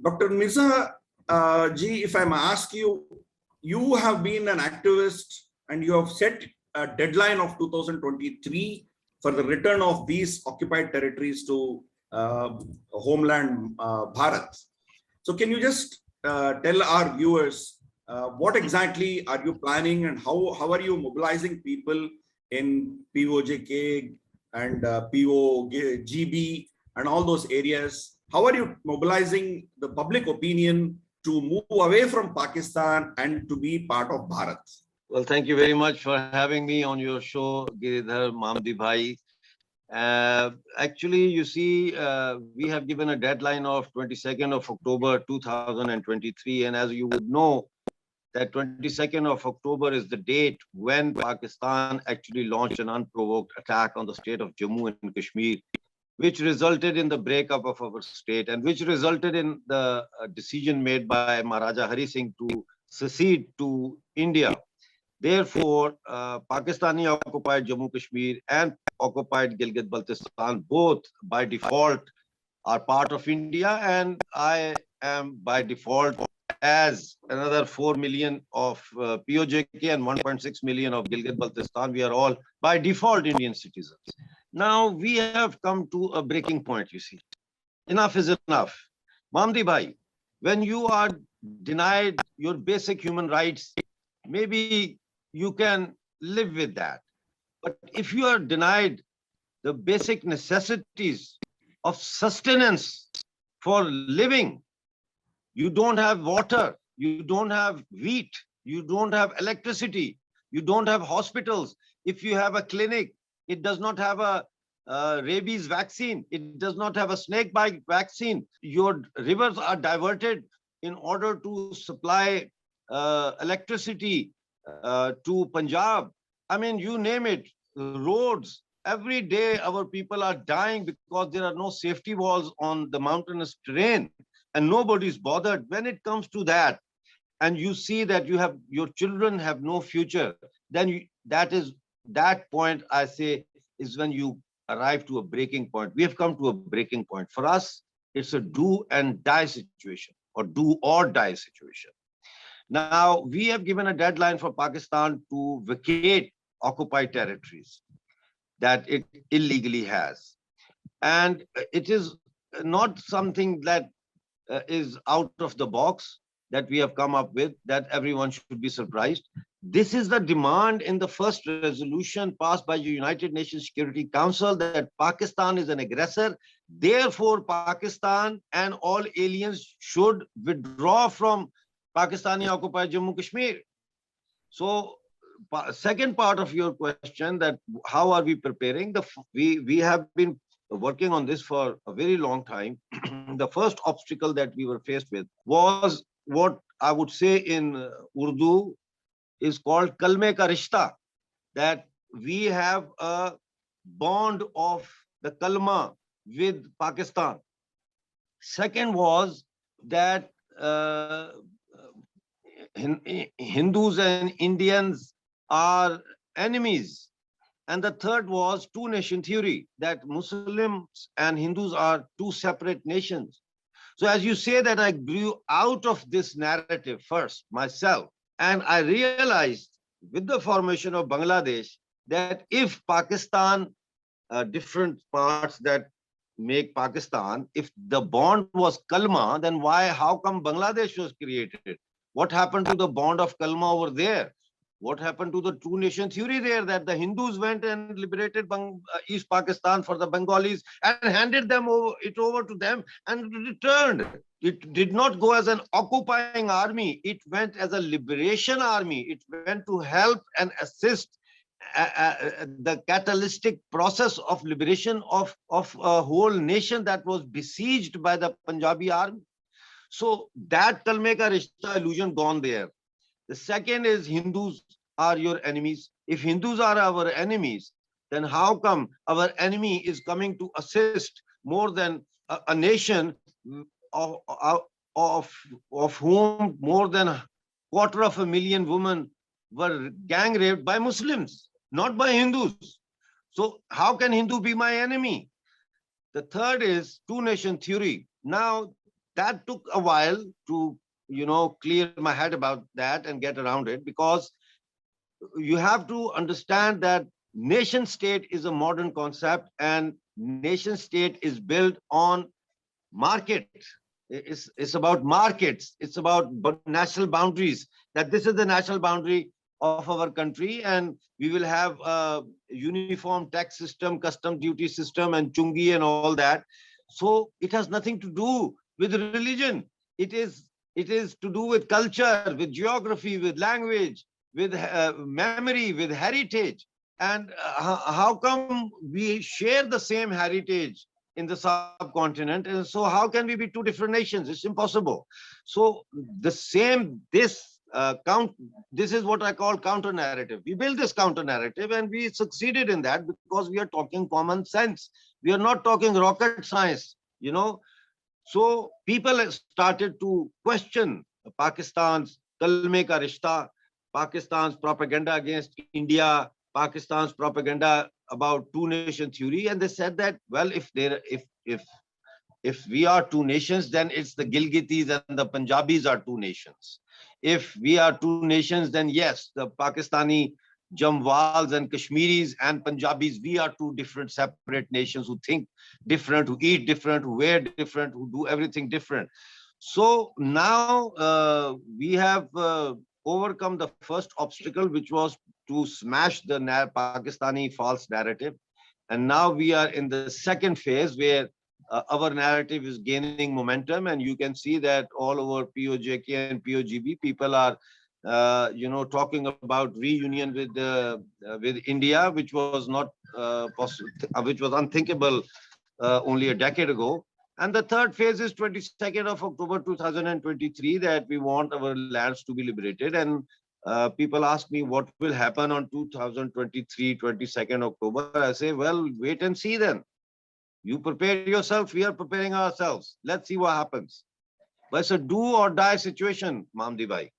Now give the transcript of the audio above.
Dr. Mirza ji, if I may ask you, you have been an activist and you have set a deadline of 2023 for the return of these occupied territories to homeland Bharat. So can you just tell our viewers what exactly are you planning and how are you mobilizing people in POJK and POGB and all those areas? How are you mobilizing the public opinion to move away from Pakistan and to be part of Bharat? Well, thank you very much for having me on your show, Giridhar Mamdi Bhai. Actually, you see, we have given a deadline of 22nd of October 2023. And as you would know, that 22nd of October is the date when Pakistan actually launched an unprovoked attack on the state of Jammu and Kashmir, which resulted in the breakup of our state and which resulted in the decision made by Maharaja Hari Singh to secede to India. Therefore, Pakistani occupied Jammu Kashmir and occupied Gilgit Baltistan both by default are part of India, and I am by default as another 4 million of POJK and 1.6 million of Gilgit Baltistan. We are all by default Indian citizens. Now we have come to a breaking point, you see. Enough is enough. Mamdi Bhai, when you are denied your basic human rights, maybe you can live with that. But if you are denied the basic necessities of sustenance for living, you don't have water, you don't have wheat, you don't have electricity, you don't have hospitals. If you have a clinic, it does not have a rabies vaccine, it does not have a snake bite vaccine. Your rivers are diverted in order to supply electricity to Punjab. I mean, you name it, roads. Every day our people are dying because there are no safety walls on the mountainous terrain and nobody's bothered. When it comes to that, and you see that you have your children have no future, then that point, I say, is when you arrive to a breaking point. We have come to a breaking point. For us, it's a do and die situation or do or die situation. Now, we have given a deadline for Pakistan to vacate occupied territories that it illegally has. And it is not something that is out of the box that we have come up with, that everyone should be surprised. This is the demand in the first resolution passed by the United Nations Security Council, that Pakistan is an aggressor. Therefore, Pakistan and all aliens should withdraw from Pakistani occupied Jammu Kashmir. So, second part of your question, that how are we preparing? We have been working on this for a very long time. The first obstacle that we were faced with was what I would say in Urdu is called kalme ka rishta, that we have a bond of the kalma with Pakistan. Second was that Hindus and Indians are enemies. And the third was two-nation theory, that Muslims and Hindus are two separate nations. So as you say that I grew out of this narrative first myself, and I realized with the formation of Bangladesh that if Pakistan, different parts that make Pakistan, if the bond was Kalma, then how come Bangladesh was created? What happened to the bond of Kalma over there? What happened to the two-nation theory there, that the Hindus went and liberated East Pakistan for the Bengalis and handed it over to them and returned? It did not go as an occupying army. It went as a liberation army. It went to help and assist the catalytic process of liberation of a whole nation that was besieged by the Punjabi army. So that Kalme ka rishta illusion gone there. The second is Hindus are your enemies. If Hindus are our enemies, then how come our enemy is coming to assist more than a nation of whom more than 250,000 women were gang raped by Muslims, not by Hindus? So how can Hindu be my enemy? The third is two-nation theory. Now, that took a while to, clear my head about that and get around it, because you have to understand that nation state is a modern concept, and nation state is built on market. It's about markets. It's about national boundaries, that this is the national boundary of our country, and we will have a uniform tax system, custom duty system, and chungi and all that. So it has nothing to do with religion. It is to do with culture, with geography, with language, with memory, with heritage. And how come we share the same heritage in the subcontinent? And so how can we be two different nations? It's impossible. So this is what I call counter narrative. We built this counter narrative, and we succeeded in that because we are talking common sense. We are not talking rocket science, So people started to question Pakistan's Kalme ka Rishta, Pakistan's propaganda against India, Pakistan's propaganda about two-nation theory, and they said that, well, if we are two nations, then it's the Gilgitis and the Punjabis are two nations. If we are two nations, then yes, the Pakistani Jamwals and Kashmiris and Punjabis, we are two different separate nations who think different, who eat different, who wear different, who do everything different. So now we have overcome the first obstacle, which was to smash the Pakistani false narrative. And now we are in the second phase where our narrative is gaining momentum, and you can see that all over POJK and POGB, people are talking about reunion with India, which was not possible, which was unthinkable only a decade ago. And the third phase is 22nd of October 2023, that we want our lands to be liberated. And people ask me what will happen on 2023, 22nd October. I say, well, wait and see then. You prepare yourself, we are preparing ourselves. Let's see what happens. But it's a do or die situation, Mamdi Bhai.